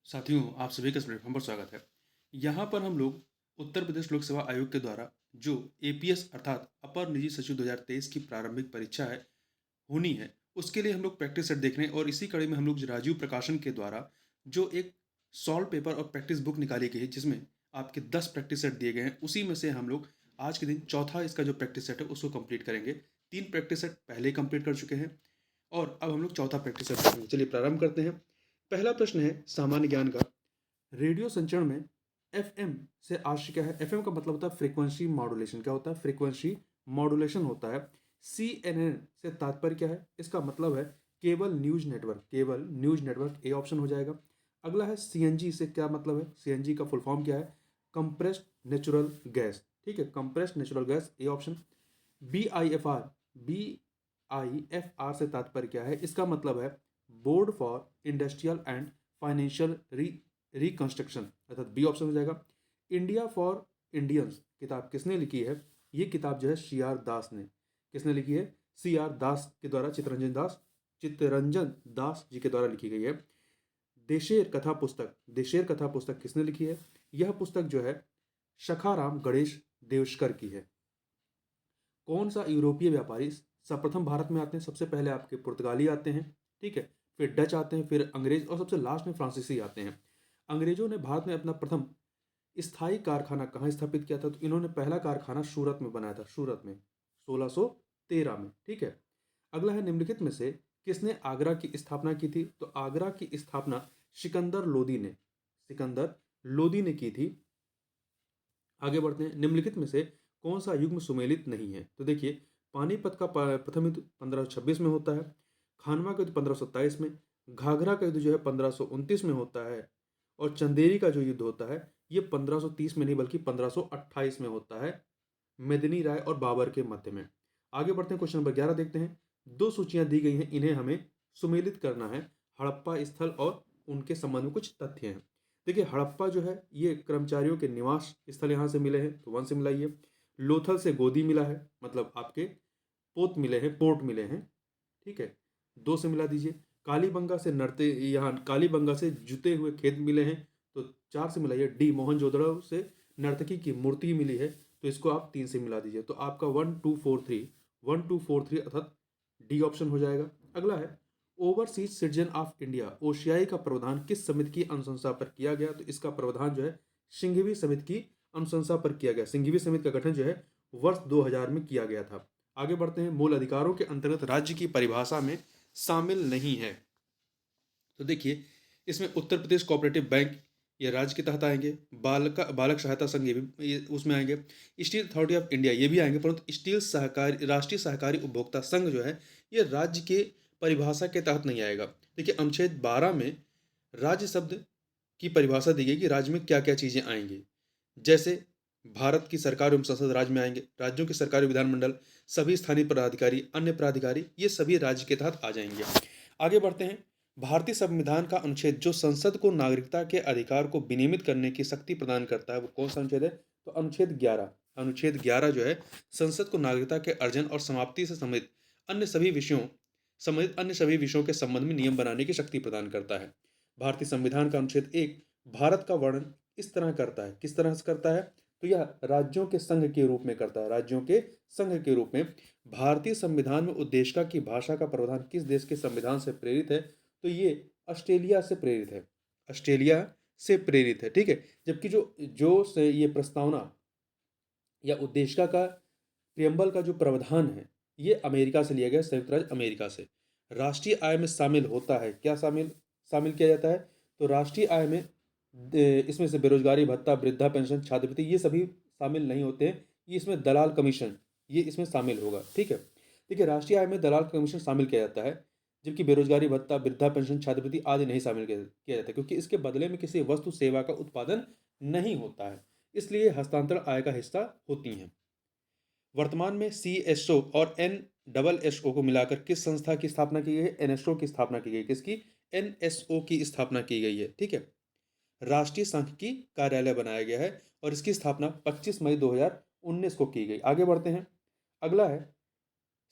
साथियों, आप सभी का इस प्लेटफॉर्म पर स्वागत है। यहाँ पर हम लोग उत्तर प्रदेश लोक सेवा आयोग के द्वारा जो एपीएस अर्थात अपर निजी सचिव 2023 की प्रारंभिक परीक्षा है होनी है, उसके लिए हम लोग प्रैक्टिस सेट देख रहे हैं और इसी कड़ी में हम लोग राजीव प्रकाशन के द्वारा जो एक सॉल्व पेपर और प्रैक्टिस बुक निकाली गई है, जिसमें आपके 10 प्रैक्टिस सेट दिए गए हैं। उसी में से हम लोग आज के दिन चौथा इसका जो प्रैक्टिस सेट है उसको कंप्लीट करेंगे। 3 प्रैक्टिस सेट पहले ही कंप्लीट कर चुके हैं और अब हम लोग चौथा प्रैक्टिस सेट करेंगे। चलिए प्रारंभ करते हैं। पहला प्रश्न है सामान्य ज्ञान का। रेडियो संचरण में एफएम से आशय क्या है? एफएम का मतलब होता है फ्रीक्वेंसी मॉड्यूलेशन। क्या होता है? फ्रीक्वेंसी मॉड्यूलेशन होता है। सीएनएन से तात्पर्य क्या है? इसका मतलब है cable news network. Cable news network, A option हो जाएगा। अगला है सीएनजी से क्या मतलब है? सीएनजी का फुल फॉर्म क्या है? Compressed natural gas. ठीक है, compressed natural gas, A option. B I F R, B I F R से तात्पर्य क्या है? इसका मतलब है board for industrial and financial reconstruction, अर्थात बी ऑप्शन हो जाएगा। इंडिया फॉर इंडियंस किताब किसने लिखी है? ये किताब जो है सी आर दास ने, किसने लिखी है? सी आर दास के द्वारा, चित्तरंजन दास जी के द्वारा लिखी गई है। देशेर कथा पुस्तक, देशेर कथा पुस्तक किसने लिखी है? यह पुस्तक जो है शखाराम गणेश देवशकर की है। कौन सा यूरोपीय व्यापारी सर्वप्रथम भारत में आते हैं? सबसे पहले आपके पुर्तगाली आते हैं, ठीक है, फिर डच आते हैं, फिर अंग्रेज और सबसे लास्ट में फ्रांसीसी आते हैं। अंग्रेजों ने भारत में अपना प्रथम स्थायी कारखाना कहाँ स्थापित किया था? तो इन्होंने पहला कारखाना सूरत में बनाया था, सूरत में 1613 में। ठीक है। अगला है निम्नलिखित में से किसने आगरा की स्थापना की थी? तो आगरा की स्थापना सिकंदर लोदी ने, सिकंदर लोदी ने की थी। आगे बढ़ते हैं। निम्नलिखित में से कौन सा युग्म सुमेलित नहीं है? तो देखिए, पानीपत का प्रथम युद्ध 1526 में होता है, खानवा का युद्ध 1527 में, घाघरा का युद्ध जो है 1529 में होता है, और चंदेरी का जो युद्ध होता है ये 1530 में नहीं बल्कि 1528 में होता है, मेदिनी राय और बाबर के मध्य में। आगे बढ़ते हैं, क्वेश्चन नंबर 11 देखते हैं। दो सूचियां दी गई हैं, इन्हें हमें सुमेलित करना है। हड़प्पा स्थल और उनके संबंध में कुछ तथ्य हैं। देखिए, हड़प्पा जो है ये कर्मचारियों के निवास स्थल यहाँ से मिले हैं, तो 1 से मिलाइए। लोथल से गोदी मिला है, मतलब आपके पोत मिले हैं, पोर्ट मिले हैं, ठीक है, 2 से मिला दीजिए। कालीबंगा से नरते, यहाँ कालीबंगा से जुते हुए खेत मिले हैं, तो 4 से मिलाइए। डी मोहनजोदड़ो से नर्तकी की मूर्ति मिली है, तो इसको आप 3 से मिला दीजिए। तो आपका 1 2 4 3 अर्थात डी ऑप्शन हो जाएगा। अगला है ओवरसीज सिटीजन ऑफ इंडिया, ओशियाई का प्रावधान किस समिति की अनुशंसा पर किया गया? तो इसका प्रावधान जो है सिंघवी समिति की अनुशंसा पर किया गया। सिंघवी समिति का गठन जो है वर्ष 2000 में किया गया था। आगे बढ़ते हैं। मूल अधिकारों के अंतर्गत राज्य की परिभाषा में शामिल नहीं है। तो देखिए, इसमें उत्तर प्रदेश कोऑपरेटिव बैंक ये राज्य के तहत आएंगे, बालक सहायता संघ ये उसमें आएंगे, स्टील अथॉरिटी ऑफ इंडिया ये भी आएंगे, परंतु स्टील सहकारी राष्ट्रीय सहकारी उपभोक्ता संघ जो है ये राज्य के परिभाषा के तहत नहीं आएगा। देखिए, अनुच्छेद 12 में राज्य शब्द की परिभाषा दी गई कि राज्य में क्या क्या चीज़ें आएंगी। जैसे भारत की सरकार एवं संसद राज्य में आएंगे, राज्यों की सरकारी विधानमंडल, सभी स्थानीय पदाधिकारी, अन्य पदाधिकारी, ये सभी राज्य के तहत आ जाएंगे। आगे बढ़ते हैं। भारतीय संविधान का अनुच्छेद जो संसद को नागरिकता के अधिकार को विनियमित करने की शक्ति प्रदान करता है वो कौन सा अनुच्छेद है? तो अनुच्छेद 11। अनुच्छेद 11 जो है संसद को नागरिकता के अर्जन और समाप्ति से अन्य सभी विषयों के संबंध में नियम बनाने की शक्ति प्रदान करता है। भारतीय संविधान का अनुच्छेद 1 भारत का वर्णन इस तरह करता है, किस तरह से करता है? तो यह राज्यों के संघ के रूप में करता है, राज्यों के संघ के रूप में। भारतीय संविधान में उद्देशिका की भाषा का प्रावधान किस देश के संविधान से प्रेरित है? तो ये ऑस्ट्रेलिया से प्रेरित है, ऑस्ट्रेलिया से प्रेरित है, ठीक है। जबकि ये प्रस्तावना या उद्देशिका का प्रियम्बल का जो प्रावधान है ये अमेरिका से लिया गया, संयुक्त राज्य अमेरिका से। राष्ट्रीय आय में शामिल होता है, क्या शामिल शामिल किया जाता है? तो राष्ट्रीय आय में इसमें से बेरोजगारी भत्ता, वृद्धा पेंशन, छात्रवृत्ति ये सभी शामिल नहीं होते हैं। ये इसमें दलाल कमीशन ये इसमें शामिल होगा, ठीक है। देखिए, राष्ट्रीय आय में दलाल कमीशन शामिल किया जाता है, जबकि बेरोजगारी भत्ता, वृद्धा पेंशन, छात्रवृत्ति आदि नहीं शामिल किया जाता है, क्योंकि इसके बदले में किसी वस्तु सेवा का उत्पादन नहीं होता है, इसलिए हस्तांतरण आय का हिस्सा होती हैं। वर्तमान में CSO और NSSO को मिलाकर किस संस्था की स्थापना की गई है? NSO की स्थापना की गई। किसकी? NSO की स्थापना की गई है, ठीक है। राष्ट्रीय सांख्यिकी कार्यालय बनाया गया है और इसकी स्थापना 25 मई 2019 को की गई। आगे बढ़ते हैं। अगला है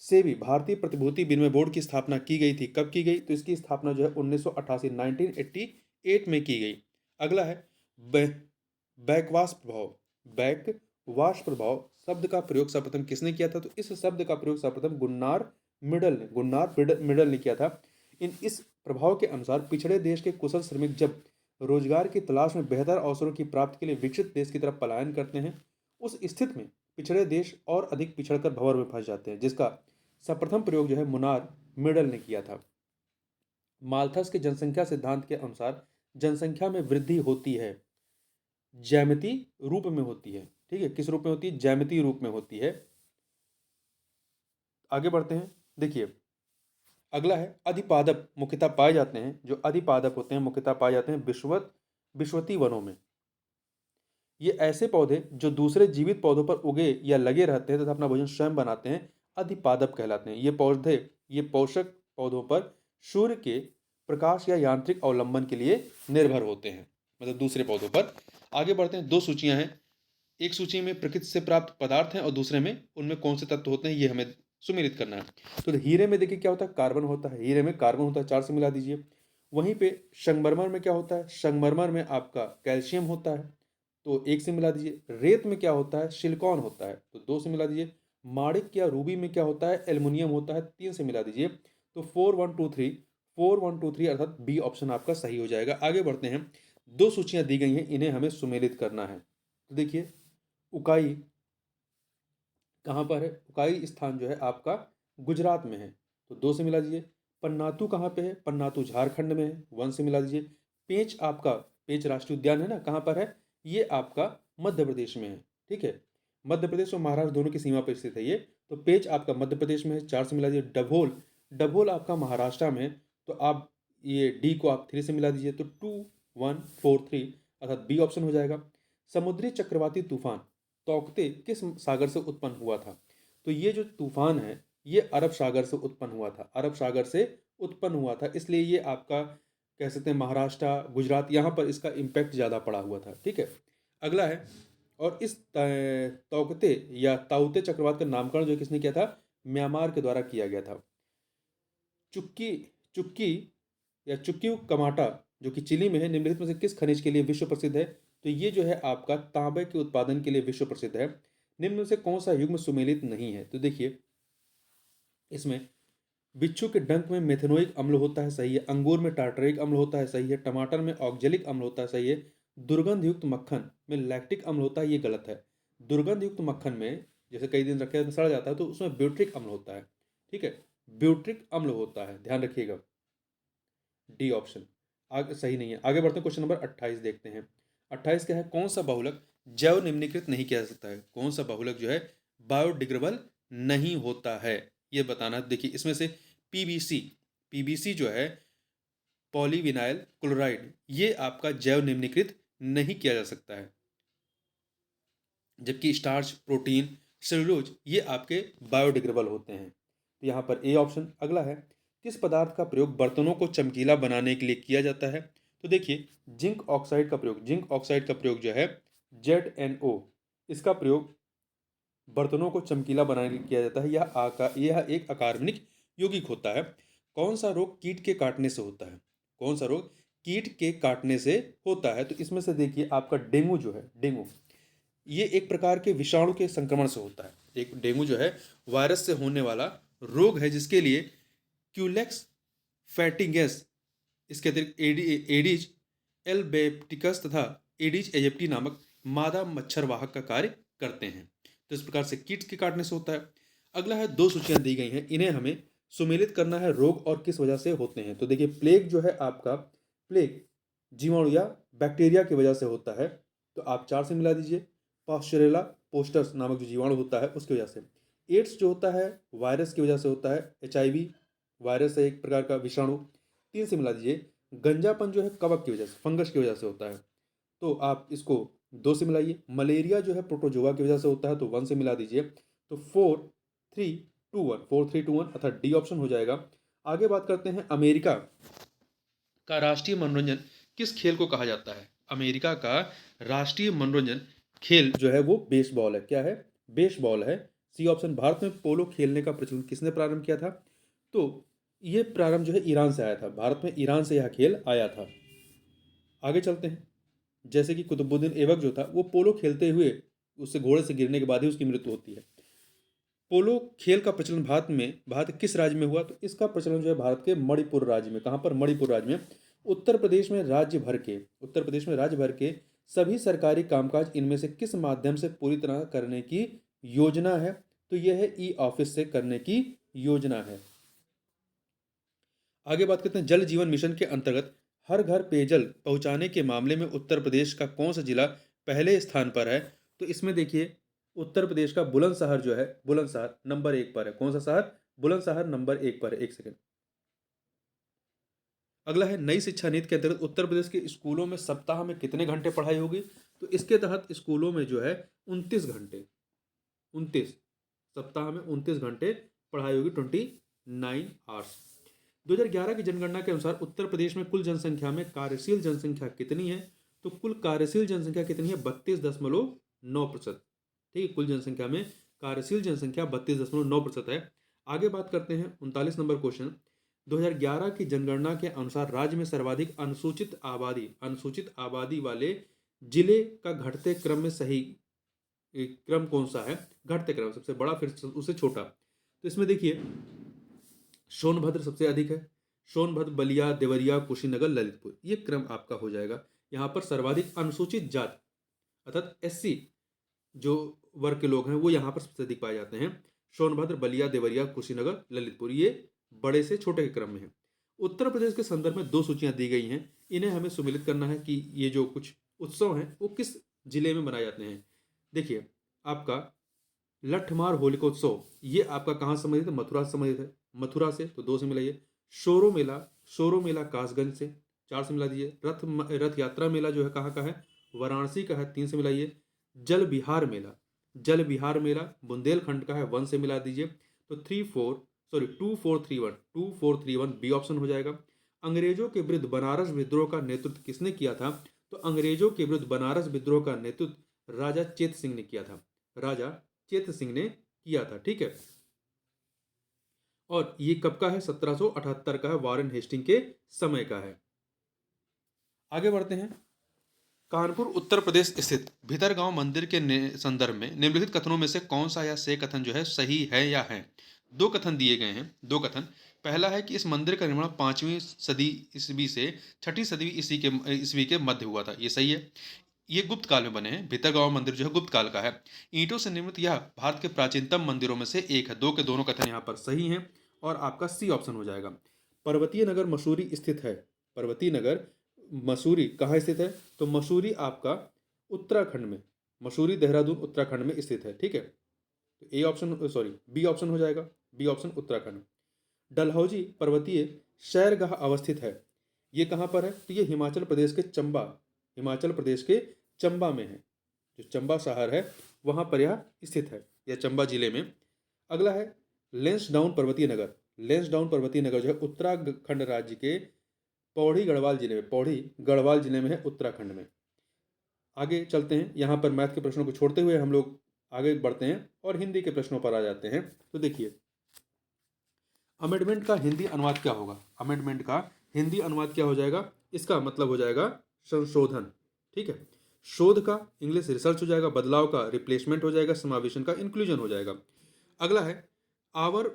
सेबी, भारतीय प्रतिभूति विनिमय बोर्ड की स्थापना की गई थी, कब की गई? तो इसकी स्थापना जो है 1988 8 में की गई। अगला है बैकवास प्रभाव। बैकवास प्रभाव शब्द का प्रयोग सर्वप्रथम किसने किया था? तो इस शब्द का प्रयोग सर्वप्रथम गुन्नार मिडल ने किया था। इस प्रभाव के अनुसार पिछड़े देश के कुशल श्रमिक जब रोजगार की तलाश में बेहतर अवसरों की प्राप्ति के लिए विकसित देश की तरफ पलायन करते हैं, उस स्थिति में पिछड़े देश और अधिक पिछड़कर भंवर में फंस जाते हैं, जिसका सर्वप्रथम प्रयोग जो है मुनार मिडल ने किया था। माल्थस के जनसंख्या सिद्धांत के अनुसार जनसंख्या में वृद्धि होती है, ज्यामितीय रूप में होती है। ठीक है, किस रूप में होती है? ज्यामितीय रूप में होती है। आगे बढ़ते हैं। देखिए, अगला है अधिपादप मुख्यतः पाए जाते हैं। जो अधिपादप होते हैं मुख्यतः पाए जाते हैं विषवती वनों में। ये ऐसे पौधे जो दूसरे जीवित पौधों पर उगे या लगे रहते हैं तथा अपना भोजन स्वयं बनाते हैं, अधिपादप कहलाते हैं। ये पोषक पौधों पर सूर्य के प्रकाश या यांत्रिक अवलंबन के लिए निर्भर होते हैं, मतलब दूसरे पौधों पर। आगे बढ़ते हैं। 2 सूचियां हैं। एक सूची में प्रकृति से प्राप्त पदार्थ हैं और दूसरे में उनमें कौन से तत्व होते हैं, ये हमें सुमेलित करना है। तो हीरे में देखिए क्या होता है? कार्बन होता है। हीरे में कार्बन होता है, 4 से मिला दीजिए। वहीं पे संगमरमर में क्या होता है? संगमरमर में आपका कैल्शियम होता है, तो 1 से मिला दीजिए। रेत में क्या होता है? सिलिकॉन होता है, तो 2 से मिला दीजिए। माणिक या रूबी में क्या होता है? एल्युमिनियम होता है, 3 से मिला दीजिए। तो 4 1 2 3 अर्थात बी ऑप्शन आपका सही हो जाएगा। आगे बढ़ते हैं। 2 सूचियां दी गई हैं, इन्हें हमें सुमेलित करना है। तो देखिए, उकाई कहाँ पर है? उकाई स्थान जो है आपका गुजरात में है, तो 2 से मिला दीजिए। पन्नातू कहाँ पे है? पन्नातू झारखंड में है, 1 से मिला दीजिए। पेंच आपका, पेंच राष्ट्रीय उद्यान है ना, कहाँ पर है? ये आपका मध्य प्रदेश में है। ठीक है, मध्य प्रदेश और महाराष्ट्र दोनों की सीमा पर स्थित है ये। तो पेंच आपका मध्य प्रदेश में है, 4 से मिला दीजिए। डभोल, डभोल आपका महाराष्ट्र में है, तो आप ये डी को आप 3 से मिला दीजिए। तो 2 1 4 3 अर्थात बी ऑप्शन हो जाएगा। समुद्री चक्रवाती तूफान तौकते किस सागर से उत्पन्न हुआ था? तो ये जो तूफान है ये अरब सागर से उत्पन्न हुआ था, अरब सागर से उत्पन्न हुआ था, इसलिए ये आपका कह सकते हैं महाराष्ट्र, गुजरात, यहाँ पर इसका इम्पैक्ट ज़्यादा पड़ा हुआ था। ठीक है, अगला है। और इस तौकते या ताउते चक्रवात का नामकरण जो किसने किया था? म्यांमार के द्वारा किया गया था। चुक्की चुक्की या चुक्की कमाटा जो कि चिली में है, निम्नलिखित में से किस खनिज के लिए विश्व प्रसिद्ध है? तो ये जो है आपका तांबे के उत्पादन के लिए विश्व प्रसिद्ध है। निम्न में से कौन सा युग्म सुमेलित नहीं है? तो देखिए, इसमें बिच्छू के डंक में मेथेनोइक अम्ल होता है, सही है। अंगूर में टार्टरिक अम्ल होता है, सही है। टमाटर में ऑक्जेलिक अम्ल होता है, सही है। दुर्गंध युक्त मक्खन में लैक्टिक अम्ल होता है, ये गलत है। दुर्गंध युक्त मक्खन में जैसे कई दिन रखे सड़ जाता है तो उसमें ब्यूट्रिक अम्ल होता है। ठीक है, ब्यूट्रिक अम्ल होता है, ध्यान रखिएगा। डी ऑप्शन आगे सही नहीं है। आगे बढ़ते हैं, क्वेश्चन नंबर 28 देखते हैं। 28 क्या है? कौन सा बहुलक जैव निम्नीकृत नहीं किया जा सकता है? कौन सा बहुलक जो है बायोडिग्रेडेबल नहीं होता है, ये बताना। देखिए, इसमें से पीबीसी, पीबीसी जो है पॉलीविनाइल क्लोराइड, ये आपका जैव निम्नीकृत नहीं किया जा सकता है, जबकि स्टार्च, प्रोटीन, सेलुलोज ये आपके बायोडिग्रेडेबल होते हैं। तो यहाँ पर ए ऑप्शन। अगला है, किस पदार्थ का प्रयोग बर्तनों को चमकीला बनाने के लिए किया जाता है? तो देखिए, जिंक ऑक्साइड का प्रयोग, जिंक ऑक्साइड का प्रयोग जो है ZnO, इसका प्रयोग बर्तनों को चमकीला बनाने के लिए किया जाता है। यह एक अकार्बनिक यौगिक होता है। कौन सा रोग कीट के काटने से होता है? कौन सा रोग कीट के काटने से होता है? तो इसमें से देखिए आपका डेंगू जो है, डेंगू ये एक प्रकार के विषाणु के संक्रमण से होता है। एक डेंगू जो है वायरस से होने वाला रोग है, जिसके लिए क्यूलेक्स फैटिगेस, इसके अतिरिक्त एडिज एल्बेप्टिकस तथा एडिज एजिप्टी नामक मादा मच्छर वाहक का कार्य करते हैं। तो इस प्रकार से कीट के काटने से होता है। अगला है, 2 सूचियां दी गई हैं, इन्हें हमें सुमेलित करना है। रोग और किस वजह से होते हैं? तो देखिए, प्लेग जो है आपका, प्लेग जीवाणु या बैक्टीरिया की वजह से होता है, तो आप 4 से मिला दीजिए। पास्चुरेला पोस्टस नामक जो जीवाणु होता है उसकी वजह से। एड्स जो होता है वायरस की वजह से होता है, HIV वायरस है एक प्रकार का विषाणु, 3 से मिला दीजिए। गंजापन जो है कवक की वजह से, फंगस की वजह से होता है, तो आप इसको 2 से मिलाइए। मलेरिया जो है प्रोटोजोआ की वजह से होता है, तो 1 से मिला दीजिए। तो 4 3 2 1 अर्थात डी ऑप्शन हो जाएगा। आगे बात करते हैं, अमेरिका का राष्ट्रीय मनोरंजन किस खेल को कहा जाता है? अमेरिका का राष्ट्रीय मनोरंजन खेल जो है वो बेसबॉल है। क्या है? बेसबॉल है। C option. भारत में पोलो खेलने का प्रचलन किसने प्रारंभ किया था? तो ये प्रारंभ जो है ईरान से आया था, भारत में ईरान से यह खेल आया था। आगे चलते हैं। जैसे कि कुतुबुद्दीन ऐबक जो था वो पोलो खेलते हुए उससे घोड़े से गिरने के बाद ही उसकी मृत्यु होती है। पोलो खेल का प्रचलन भारत के किस राज्य में हुआ? तो इसका प्रचलन जो है भारत के मणिपुर राज्य में। कहाँ पर? मणिपुर राज्य में। उत्तर प्रदेश में राज्य भर के सभी सरकारी कामकाज इनमें से किस माध्यम से पूरी तरह करने की योजना है? तो यह है ई ऑफिस से करने की योजना है। आगे बात करते हैं, जल जीवन मिशन के अंतर्गत हर घर पेयजल पहुंचाने के मामले में उत्तर प्रदेश का कौन सा जिला पहले स्थान पर है? तो इसमें देखिए उत्तर प्रदेश का बुलंदशहर जो है, बुलंदशहर नंबर 1 पर है। कौन सा शहर? बुलंदशहर नंबर 1 पर है। एक सेकंड। अगला है, नई शिक्षा नीति के अंतर्गत उत्तर प्रदेश के स्कूलों में सप्ताह में कितने घंटे पढ़ाई होगी? तो इसके तहत स्कूलों में जो है 29 घंटे, 29 सप्ताह में 29 घंटे पढ़ाई होगी, 29 आवर्स। 2011 की जनगणना के अनुसार उत्तर प्रदेश में कुल जनसंख्या में कार्यशील जनसंख्या कितनी है? तो कुल कार्यशील जनसंख्या कितनी है? 32.9%। ठीक है, कुल जनसंख्या में कार्यशील जनसंख्या 32.9% है। आगे बात करते हैं 39 नंबर क्वेश्चन। 2011 की जनगणना के अनुसार राज्य में सर्वाधिक अनुसूचित आबादी वाले जिले का घटते क्रम में सही क्रम कौन सा है? घटते क्रम, सबसे बड़ा फिर उससे छोटा। तो इसमें देखिए सोनभद्र सबसे अधिक है। सोनभद्र, बलिया, देवरिया, कुशीनगर, ललितपुर, ये क्रम आपका हो जाएगा। यहाँ पर सर्वाधिक अनुसूचित जाति अर्थात एससी जो वर्ग के लोग हैं वो यहाँ पर सबसे अधिक पाए जाते हैं। सोनभद्र, बलिया, देवरिया, कुशीनगर, ललितपुर, ये बड़े से छोटे के क्रम में है। उत्तर प्रदेश के संदर्भ में 2 सूचियां दी गई हैं। इन्हें हमें सुमेलित करना है कि ये जो कुछ उत्सव हैं वो किस जिले में मनाए जाते हैं। देखिए आपका लठमार होलिकोत्सव, ये आपका कहाँ से संबंधित है? मथुरा से संबंधित है। मथुरा से तो 2 से मिलाइए। शोरो मेला कासगंज से 4 से मिला दीजिए। रथ यात्रा मेला जो है कहाँ का है? वाराणसी का है, 3 से मिलाइए। जल विहार मेला बुंदेलखंड का है, 1 से मिला दीजिए। तो 2431 बी ऑप्शन हो जाएगा। अंग्रेजों के विरुद्ध बनारस विद्रोह का नेतृत्व किसने किया था? तो अंग्रेजों के विरुद्ध बनारस विद्रोह का नेतृत्व राजा चेत सिंह ने किया था। ठीक है, और ये कब का है? 1778 का है, वारेन हेस्टिंग के समय का है। आगे बढ़ते हैं। कानपुर उत्तर प्रदेश स्थित भीतरगांव मंदिर के संदर्भ में निम्नलिखित कथनों में से कौन सा या से कथन जो है सही है या है? 2 कथन दिए गए हैं, 2 कथन। पहला है कि इस मंदिर का निर्माण 5वीं सदी ईस्वी से 6ठी सदी ईस्वी के मध्य हुआ था, ये सही है। ये गुप्त काल में बने हैं। भीतरगांव मंदिर जो है गुप्त काल का है। ईंटों से निर्मित यह भारत के प्राचीनतम मंदिरों में से एक है। 2 के दोनों कथन यहाँ पर सही हैं और आपका सी ऑप्शन हो जाएगा। पर्वतीय नगर मसूरी स्थित है। पर्वतीय नगर मसूरी कहाँ स्थित है? तो मसूरी आपका उत्तराखंड में, मसूरी देहरादून उत्तराखंड में स्थित है। ठीक है, तो बी ऑप्शन हो जाएगा। B option Uttarakhand. डलहौजी पर्वतीय सैरगाह अवस्थित है, ये कहाँ पर है? तो ये हिमाचल प्रदेश के चंबा में है। जो चंबा शहर है वहाँ पर यह स्थित है, या चंबा जिले में। अगला है लेंसडाउन पर्वतीय नगर जो है उत्तराखंड राज्य के पौड़ी गढ़वाल जिले में है, उत्तराखंड में। आगे चलते हैं। यहाँ पर मैथ के प्रश्नों को छोड़ते हुए हम लोग आगे बढ़ते हैं और हिंदी के प्रश्नों पर आ जाते हैं। तो देखिए अमेंडमेंट का हिंदी अनुवाद क्या होगा? अमेंडमेंट का हिंदी अनुवाद क्या हो जाएगा? इसका मतलब हो जाएगा संशोधन। ठीक है, शोध का इंग्लिश रिसर्च हो जाएगा, बदलाव का रिप्लेसमेंट हो जाएगा, समावेशन का इंक्लूजन हो जाएगा। अगला है our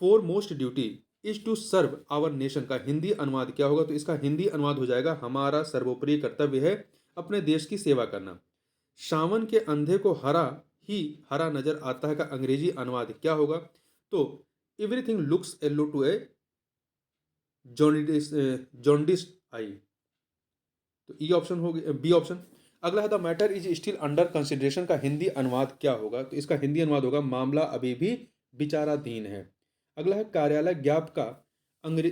foremost duty is to serve our nation का हिंदी अनुवाद क्या होगा? तो इसका हिंदी अनुवाद हो जाएगा हमारा सर्वोपरि कर्तव्य है अपने देश की सेवा करना। सावन के अंधे को हरा नजर आता है का अंग्रेजी अनुवाद क्या होगा? तो एवरीथिंग लुक्स येलो टू ए जॉन्डिस्ड आई, तो ई ऑप्शन हो गया, बी ऑप्शन। अगला है the matter is still under consideration का हिंदी अनुवाद क्या होगा? तो इसका हिंदी अनुवाद होगा मामला अभी भी विचाराधीन है। अगला है कार्यालय ज्ञाप का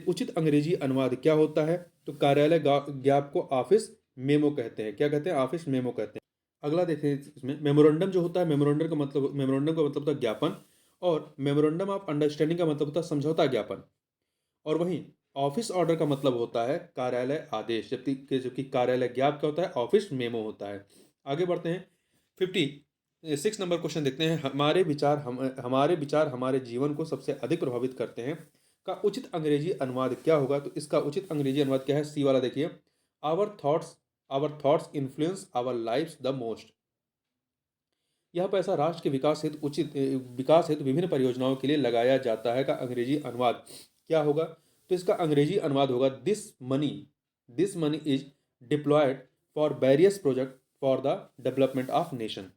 उचित अंग्रेजी अनुवाद क्या होता है? तो कार्यालय ज्ञाप को ऑफिस मेमो कहते हैं। क्या कहते हैं? ऑफिस मेमो कहते हैं। अगला देखें, इसमें मेमोरेंडम जो होता है, मेमोरेंडम का मतलब होता है ज्ञापन, और मेमोरेंडम ऑफ अंडरस्टैंडिंग का मतलब होता है समझौता ज्ञापन। और वहीं ऑफिस ऑर्डर का मतलब होता है कार्यालय आदेश, जबकि कार्यालय ज्ञाप क्या होता है? ऑफिस मेमो होता है। आगे बढ़ते हैं। 56 नंबर क्वेश्चन देखते हैं। हमारे विचार हमारे जीवन को सबसे अधिक प्रभावित करते हैं का उचित अंग्रेजी अनुवाद क्या होगा? तो इसका उचित अंग्रेजी अनुवाद क्या है? सी वाला देखिए, our thoughts influence our lifes the most. यह पैसा राष्ट्र के विकास हेतु विभिन्न परियोजनाओं के लिए लगाया जाता है का अंग्रेजी अनुवाद क्या होगा? तो इसका अंग्रेजी अनुवाद होगा this money is deployed for various project for the development of nation.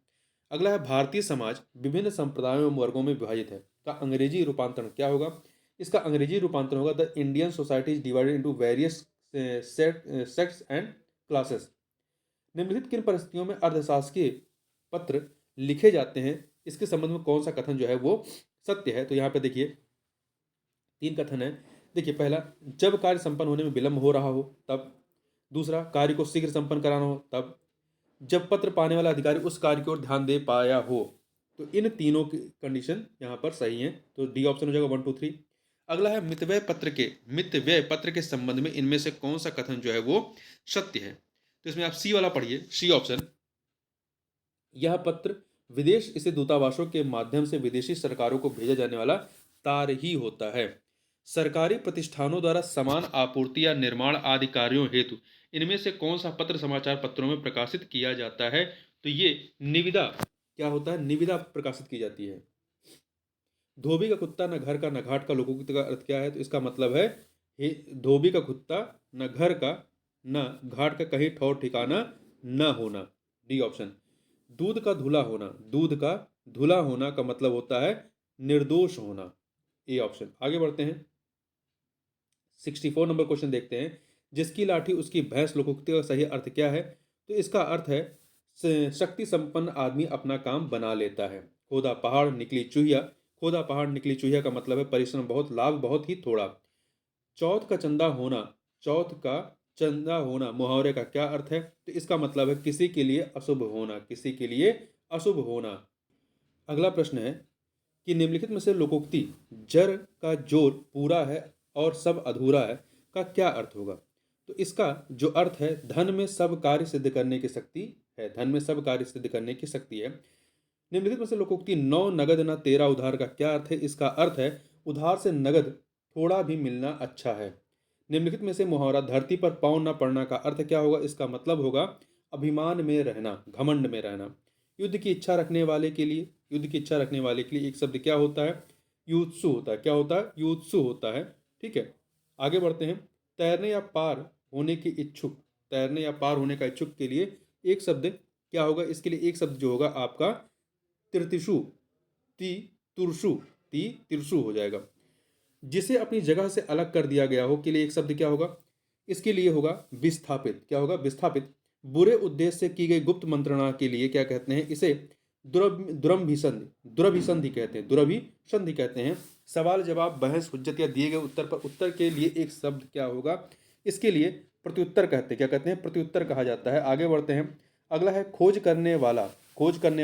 अगला है भारतीय समाज विभिन्न संप्रदायों एवं वर्गों में विभाजित है का अंग्रेजी रूपांतरण क्या होगा? इसका अंग्रेजी रूपांतरण होगा the Indian society is divided into various sects and classes. निम्नलिखित किन परिस्थितियों में अर्धशासकीय पत्र लिखे जाते हैं, इसके संबंध में कौन सा कथन जो है वो सत्य है? तो यहाँ पे देखिए 3 कथन है। देखिए पहला, जब कार्य संपन्न होने में विलंब हो रहा हो तब। दूसरा, कार्य को शीघ्र संपन्न कराना हो तब। जब पत्र पाने वाला अधिकारी उस कार्य की ओर ध्यान दे पाया हो। तो इन तीनों की कंडीशन यहाँ पर सही है, तो डी ऑप्शन हो जाएगा 1 2 3। अगला है मितव्यय पत्र के संबंध में इनमें से कौन सा कथन जो है वो सत्य है? तो इसमें आप सी वाला पढ़िए, सी ऑप्शन। यह पत्र विदेश स्थित दूतावासों के माध्यम से विदेशी सरकारों को भेजा जाने वाला तार ही होता है। सरकारी प्रतिष्ठानों द्वारा समान आपूर्ति या निर्माण आदि कार्यों हेतु इनमें से कौन सा पत्र समाचार पत्रों में प्रकाशित किया जाता है? तो ये निविदा क्या होता है? निविदा प्रकाशित की जाती है। धोबी का कुत्ता न घर का न घाट का लोकोक्ति का अर्थ क्या है? तो इसका मतलब है धोबी का कुत्ता न घर का न घाट का कहीं ठौर ठिकाना न होना। D option. दूध का धुला होना का मतलब होता है निर्दोष होना। A option. आगे बढ़ते हैं, 64 नंबर क्वेश्चन देखते हैं। जिसकी लाठी उसकी भैंस लोकोक्ति का सही अर्थ क्या है? तो इसका अर्थ है शक्ति संपन्न आदमी अपना काम बना लेता है। खोदा पहाड़ निकली चूहिया का मतलब है परिश्रम बहुत, लाभ बहुत ही थोड़ा। चौथ का चंदा होना मुहावरे का क्या अर्थ है? तो इसका मतलब है किसी के लिए अशुभ होना। अगला प्रश्न है कि निम्नलिखित में से लोकोक्ति जर का जोर पूरा है और सब अधूरा है का क्या अर्थ होगा? तो इसका जो अर्थ है धन में सब कार्य सिद्ध करने की शक्ति है। निम्नलिखित में से लोकोक्ति 9 नगद न 13 उधार का क्या अर्थ है? इसका अर्थ है उधार से नगद थोड़ा भी मिलना अच्छा है। निम्नलिखित में से मुहावरा धरती पर पांव न पड़ना का अर्थ क्या होगा? इसका मतलब होगा अभिमान में रहना, घमंड में रहना। युद्ध की इच्छा रखने वाले के लिए एक शब्द क्या होता है? युत्सु होता है। क्या होता है? युत्सु होता है। ठीक है, आगे बढ़ते हैं। तैरने या पार होने का इच्छुक के लिए एक शब्द क्या होगा? इसके लिए एक शब्द जो होगा आपका तिरतिशु तिरसु हो जाएगा। जिसे अपनी जगह से अलग कर दिया गया हो के लिए एक शब्द क्या होगा? इसके लिए होगा विस्थापित। क्या होगा? विस्थापित। बुरे उद्देश्य से की गई गुप्त मंत्रणा के लिए क्या कहते हैं? इसे दुरभिसंधि कहते हैं। सवाल जवाब बहस हुज्जत या दिए गए उत्तर पर उत्तर के लिए एक शब्द क्या होगा? इसके लिए प्रत्युत्तर क्या कहते हैं? प्रत्युत्तर कहा जाता है। आगे बढ़ते हैं, अगला है खोज करने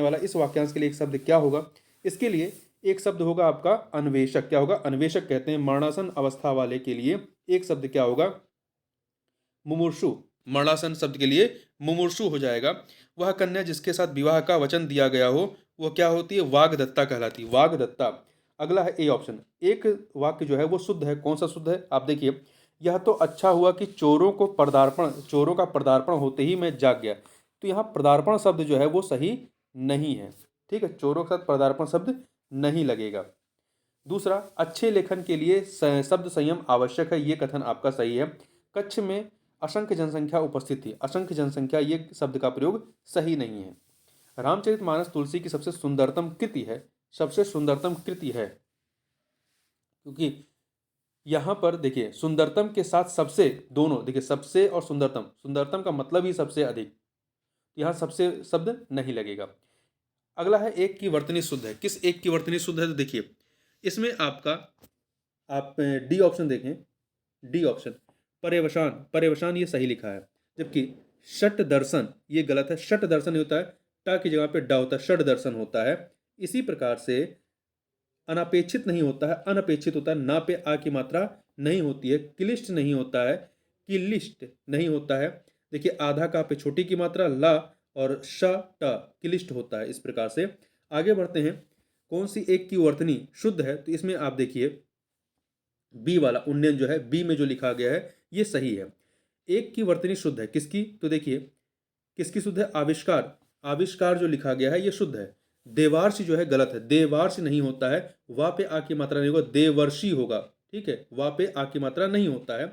वाला इस वाक्यांश के लिए एक शब्द क्या होगा? इसके लिए एक शब्द होगा आपका अन्वेषक। क्या होगा? अन्वेषक कहते हैं। मरणासन अवस्था वाले के लिए एक शब्द क्या होगा? मुमूर्षु। मरणासन शब्द के लिए मुमूर्षु हो जाएगा। वह कन्या जिसके साथ विवाह का वचन दिया गया हो वह क्या होती है? वाग्दत्ता कहलाती है। वाग्दत्ता। अगला है ए ऑप्शन। एक वाक्य जो है वो शुद्ध है। कौन सा शुद्ध है? आप देखिए, यह तो अच्छा हुआ कि चोरों का पदार्पण होते ही मैं जाग गया। तो यहाँ पदार्पण शब्द जो है वो सही नहीं है। ठीक है, चोरों के साथ पदार्पण शब्द नहीं लगेगा। दूसरा, अच्छे लेखन के लिए शब्द संयम आवश्यक है, ये कथन आपका सही है। कच्छ में असंख्य जनसंख्या उपस्थित थी। असंख्य जनसंख्या ये शब्द का प्रयोग सही नहीं है। रामचरितमानस तुलसी की सबसे सुंदरतम कृति है। क्योंकि यहाँ पर देखिए सुंदरतम के साथ सबसे, दोनों देखिए, सबसे और सुंदरतम का मतलब ही सबसे अधिक, यहाँ सबसे शब्द नहीं लगेगा। अगला है एक की वर्तनी शुद्ध है। किस एक की वर्तनी शुद्ध है? तो देखिए इसमें आपका आप डी ऑप्शन देखें। डी ऑप्शन, पर्यवसान ये सही लिखा है। जबकि षट दर्शन ये गलत है। षट दर्शन होता है टा की जगह पे डा होता है, षट दर्शन होता है। इसी प्रकार से अनापेक्षित नहीं होता है, अनपेक्षित होता है। ना पे आ की मात्रा नहीं होती है। क्लिष्ट नहीं होता है, किलिष्ट नहीं होता है। देखिए आधा का पे छोटी की मात्रा ला और श ट क्लिष्ट होता है। इस प्रकार से आगे बढ़ते हैं। कौन सी एक की वर्तनी शुद्ध है? तो इसमें आप देखिए बी वाला उन्नयन जो है, बी में जो लिखा गया है ये सही है। एक की वर्तनी शुद्ध है, किसकी? तो देखिए किसकी शुद्ध है? आविष्कार। आविष्कार जो लिखा गया है ये शुद्ध है। देवार्ष जो है गलत है, देवार्ष नहीं होता है, वा पे आ की मात्रा नहीं होगा, देवर्षि होगा। ठीक है, वा पे आ की मात्रा नहीं होता है।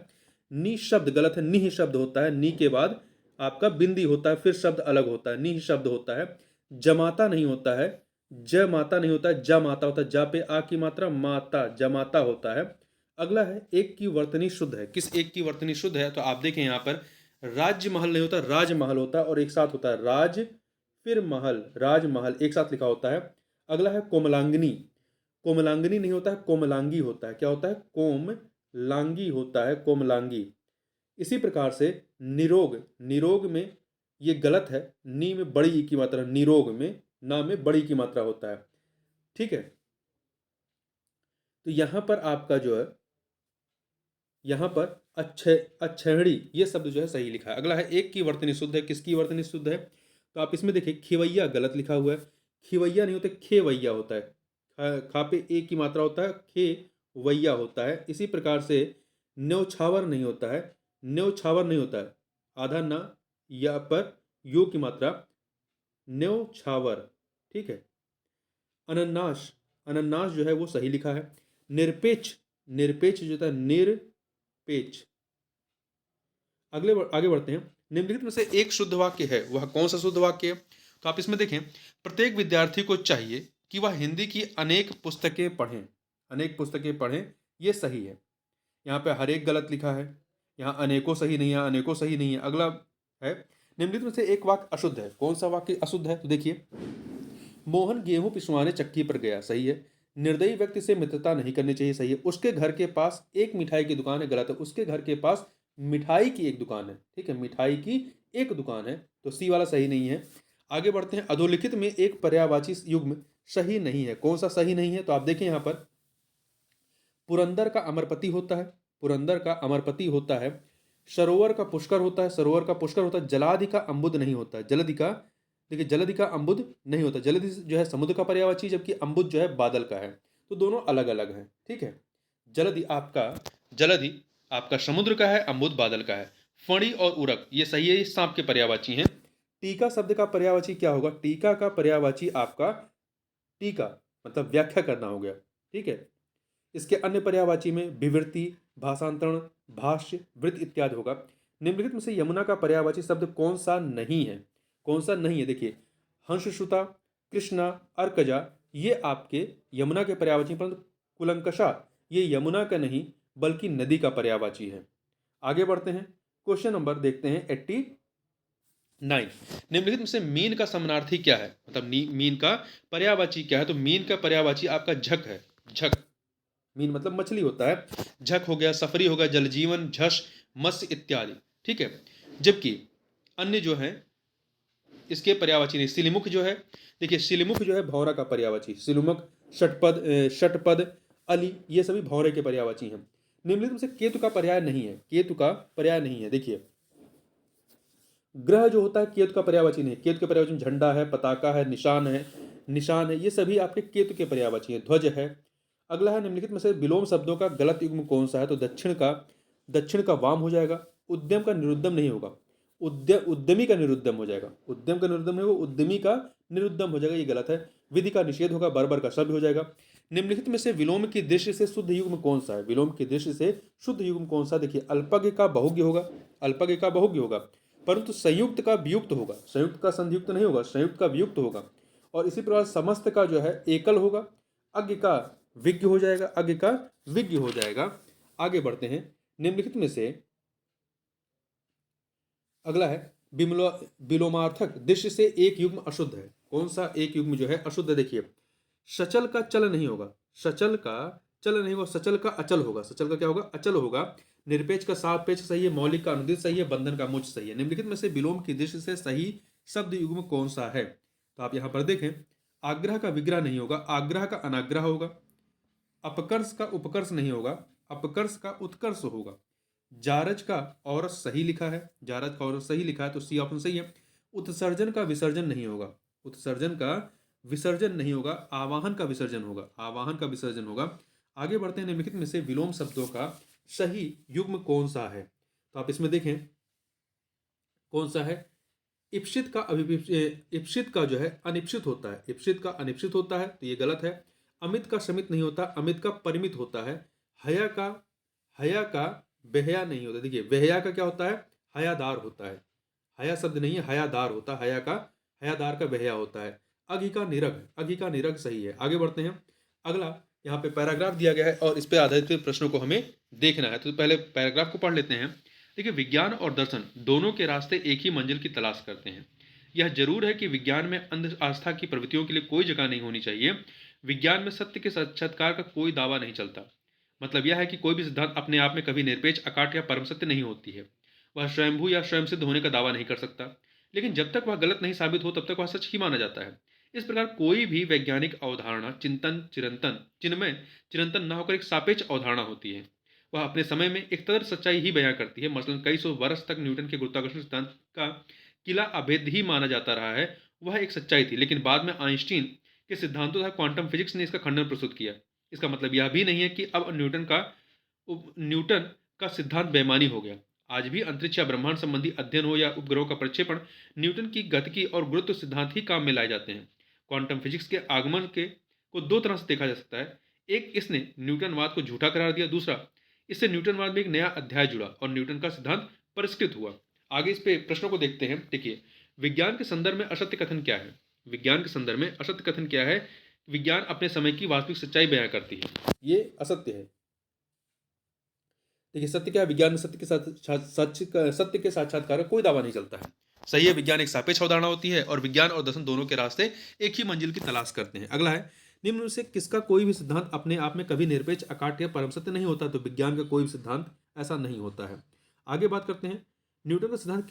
नि शब्द गलत है, निह शब्द होता है, नी के बाद आपका बिंदी होता है, फिर शब्द अलग होता है, निह शब्द होता है। जमाता नहीं होता है, ज माता नहीं होता है, जमाता होता है, जा पे आ की मात्रा माता, जमाता होता है। अगला है एक की वर्तनी शुद्ध है, किस एक की वर्तनी शुद्ध है? तो आप देखें यहाँ पर राज्य महल नहीं होता, राजमहल होता है, और एक साथ होता है राज फिर महल, राजमहल एक साथ लिखा होता है। अगला है कोमलांगिनी। कोमलांगिनी नहीं होता है, कोमलांगी होता है। क्या होता है? कोमलांगी होता है, कोमलांगी। इसी प्रकार से निरोग, निरोग में ये गलत है, नी में बड़ी ई की मात्रा, निरोग में ना में बड़ी की मात्रा होता है। ठीक है, तो यहां पर आपका जो है, यहां पर अच्छेड़ी ये शब्द जो है सही लिखा है। अगला है एक की वर्तनी शुद्ध है, किसकी वर्तनी शुद्ध है? तो आप इसमें देखिए खिवैया गलत लिखा हुआ है, खिवैया नहीं होता, खेवैया होता है। खा पे एक की मात्रा होता है, खेवैया होता है। इसी प्रकार से न्यौछावर नहीं होता है, न्यौछावर नहीं होता है, आधा ना या पर यो की मात्रा, न्यौछावर। ठीक है, अनन्नास, अनन्नास जो है वो सही लिखा है। निरपेक्ष, निरपेक्ष जो था निरपेक्ष। आगे बढ़ते हैं। निम्नलिखित में से एक शुद्ध वाक्य है, वह कौन सा शुद्ध वाक्य है? तो आप इसमें देखें, प्रत्येक विद्यार्थी को चाहिए कि वह हिंदी की अनेक पुस्तकें पढ़ें, अनेक पुस्तकें पढ़ें, ये सही है। यहाँ पे हर एक गलत लिखा है, यहाँ अनेकों सही नहीं है, अनेकों सही नहीं है। अगला है निम्नलिखित में से एक वाक्य अशुद्ध है, कौन सा वाक्य अशुद्ध है? तो देखिए मोहन गेहूं पिसवाने चक्की पर गया, सही है। निर्दयी व्यक्ति से मित्रता नहीं करनी चाहिए, सही है। उसके घर के पास एक मिठाई की दुकान है, गलत है। उसके घर के पास मिठाई की एक दुकान है, ठीक है, मिठाई की एक दुकान है, तो सी वाला सही नहीं है। आगे बढ़ते हैं। अधोलिखित में एक पर्यायवाची युग्म सही नहीं है, कौन सा सही नहीं है? तो आप देखें यहाँ पर पुरंदर का अमरपति होता है, पुरंदर का अमरपति होता है। सरोवर का पुष्कर होता है, सरोवर का पुष्कर होता है। जलादि का अम्बुद नहीं होता है, जलदि का, देखिए जलदि का अम्बुद नहीं होता। जलदि जो है समुद्र का पर्यायवाची, जबकि अम्बुद जो है बादल का है, तो दोनों अलग अलग हैं। ठीक है, जलदि आपका, जलदि आपका समुद्र का है, अम्बुद बादल का है। फणी और उरक ये सही है, ये सांप के पर्यायवाची हैं। टीका शब्द का पर्यायवाची क्या होगा? टीका का पर्यायवाची आपका टीका मतलब व्याख्या करना हो गया। ठीक है, इसके अन्य पर्यायवाची में विवृति, भाषांतरण, भाष्य, वृत्त इत्यादि होगा। निम्नलिखित में से यमुना का पर्यायवाची शब्द कौन सा नहीं है? कौन सा नहीं है? देखिए हंसश्रुता, कृष्णा, अर्कजा ये आपके यमुना के पर्यायवाची, परंतु कुलंकषा ये यमुना का नहीं बल्कि नदी का पर्यायवाची है। आगे बढ़ते हैं, क्वेश्चन नंबर देखते हैं 89। निम्नलिखित में से मीन का समानार्थी क्या है? मतलब मीन का पर्यायवाची क्या है? तो मीन का पर्यायवाची आपका झक है, झक। मीन मतलब मछली होता है। झक हो गया, सफरी हो गया, जलजीवन, झस, मत्स्य इत्यादि। ठीक है, जबकि अन्य जो है इसके पर्यायवाची नहीं। सिलिमुख जो है, देखिए सिलिमुख जो है भौरा का पर्यायवाची, सिलिमुख, षटपद, षटपद, अली ये सभी भौरे के पर्यायवाची हैं। निम्नलिखित में से केतु का पर्याय नहीं है, केतु का पर्याय नहीं है। देखिए ग्रह जो होता है केतु का पर्यायवाची नहीं, केतु के पर्यायवाची झंडा है, पताका है, निशान है, निशान है, ये सभी आपके केतु के पर्यायवाची हैं। ध्वज है। अगला है निम्नलिखित में से विलोम शब्दों का गलत युग्म कौन सा है? तो दक्षिण का वाम हो जाएगा। उद्यम का निरुद्यम नहीं होगा, उद्यमी का निरुद्यम हो जाएगा। उद्यम का निरुद्यम नहीं होगा, उद्यमी का निरुद्यम हो जाएगा, ये गलत है। विधि का निषेध होगा, बर्बर का शब्द हो जाएगा। निम्नलिखित में से विलोम की दृष्टि से शुद्ध युग्म कौन सा है? विलोम की दृष्टि से शुद्ध युग्म कौन सा? देखिए अल्पज्ञ का बहुज्ञ होगा, अल्पज्ञ का बहुज्ञ होगा, परंतु संयुक्त का वियुक्त होगा, संयुक्त का संयुक्त नहीं होगा, संयुक्त का वियुक्त होगा। और इसी प्रकार समस्त का जो है एकल होगा, अज्ञ का विज्ञ हो जाएगा, अज्ञ का विज्ञ हो जाएगा। आगे बढ़ते हैं। निम्नलिखित में से अगला है विलोमार्थक दृश्य से एक युग्म अशुद्ध है, कौन सा एक युग्म जो है अशुद्ध है? देखिए सचल का चल नहीं होगा, सचल का चल नहीं होगा, सचल का अचल होगा, सचल का क्या होगा? अचल होगा। निरपेक्ष का सापेक्ष सही है, मौलिक का अनुदित सही है, बंधन का मुच सही है। निम्नलिखित में से विलोम की दृष्टि से सही शब्द युग्म कौन सा है? तो आप यहां पर देखें, आग्रह का विग्रह नहीं होगा, आग्रह का अनाग्रह होगा। अपकर्ष का उपकर्ष नहीं होगा, अपकर्ष का उत्कर्ष होगा। जारज का औरस सही लिखा है, जारज का औरस सही लिखा है, तो सी ऑप्शन सही है। उत्सर्जन का विसर्जन नहीं होगा, उत्सर्जन का विसर्जन नहीं होगा, आवाहन का विसर्जन होगा, आवाहन का विसर्जन होगा। आगे बढ़ते हैं। निम्नलिखित में से विलोम शब्दों का सही युग्म कौन सा है? तो आप इसमें देखें कौन सा है? इप्सित का इप्सित का जो है अनिप्सित होता है, इप्सित का अनिप्सित होता है, तो ये गलत है। अमित का समित नहीं होता, अमित का परिमित होता है। हया का हया का बेहया नहीं होता। देखिए बेहया का क्या होता है? हयादार होता है। हया शब्द नहीं है, हयादार होता है। हया का हयादार का बेहया होता है। अघि का निरग, अघि का निरग सही है। आगे बढ़ते हैं। अगला यहाँ पे पैराग्राफ दिया गया है और इस पे आधारित प्रश्नों को हमें देखना है। तो पहले पैराग्राफ को पढ़ लेते हैं। देखिए, विज्ञान और दर्शन दोनों के रास्ते एक ही मंजिल की तलाश करते हैं। यह जरूर है कि विज्ञान में अंध आस्था की प्रवृत्तियों के लिए कोई जगह नहीं होनी चाहिए। विज्ञान में सत्य के साक्षात्कार का कोई दावा नहीं चलता। मतलब यह है कि कोई भी सिद्धांत अपने आप में कभी निरपेक्ष, अकाट या परम सत्य नहीं होती है। वह स्वयंभू या स्वयं सिद्ध होने का दावा नहीं कर सकता, लेकिन जब तक वह गलत नहीं साबित हो तब तक वह सच ही माना जाता है। इस प्रकार कोई भी वैज्ञानिक अवधारणा चिन्मय चिरंतन न होकर एक सापेक्ष अवधारणा होती है। वह अपने समय में एक तदर्थ सच्चाई ही बयां करती है। मसलन कई सौ वर्ष तक न्यूटन के गुरुत्वाकर्षण सिद्धांत का किला अभेद ही माना जाता रहा है। वह एक सच्चाई थी, लेकिन बाद में आइंस्टीन के सिद्धांतों तथा क्वांटम फिजिक्स ने इसका खंडन प्रस्तुत किया। इसका मतलब यह भी नहीं है कि अब न्यूटन का सिद्धांत बेमानी हो गया। आज भी अंतरिक्ष या ब्रह्मांड संबंधी अध्ययन हो या उपग्रहों का प्रक्षेपण, न्यूटन की गतिकी और गुरुत्व सिद्धांत ही काम में लाए जाते हैं। क्वांटम फिजिक्स के आगमन के को दो तरह से देखा जा सकता है। एक, इसने न्यूटनवाद को झूठा करार दिया। दूसरा, इससे न्यूटनवाद में एक नया अध्याय जुड़ा और न्यूटन का सिद्धांत परिष्कृत हुआ। आगे इस पे प्रश्नों को देखते हैं। देखिए, विज्ञान के संदर्भ में असत्य कथन क्या है? विज्ञान के संदर्भ में असत्य कथन क्या है? विज्ञान अपने समय की वास्तविक सच्चाई बयां करती है, ये असत्य है। देखिए, सत्य क्या है? विज्ञान में सत्य के साक्षात्कार का कोई दावा नहीं चलता है। सही है, विज्ञान एक सापेक्ष अवधारणा होती है और विज्ञान और दर्शन दोनों के रास्ते एक ही मंजिल की तलाश करते हैं। अगला है, निम्न में से किसका कोई भी सिद्धांत अपने आप में कभी निरपेक्ष, अकाट्य या परम सत्य नहीं होता? तो विज्ञान का कोई भी सिद्धांत ऐसा नहीं होता है। आगे बात करते हैं, न्यूटन का सिद्धांत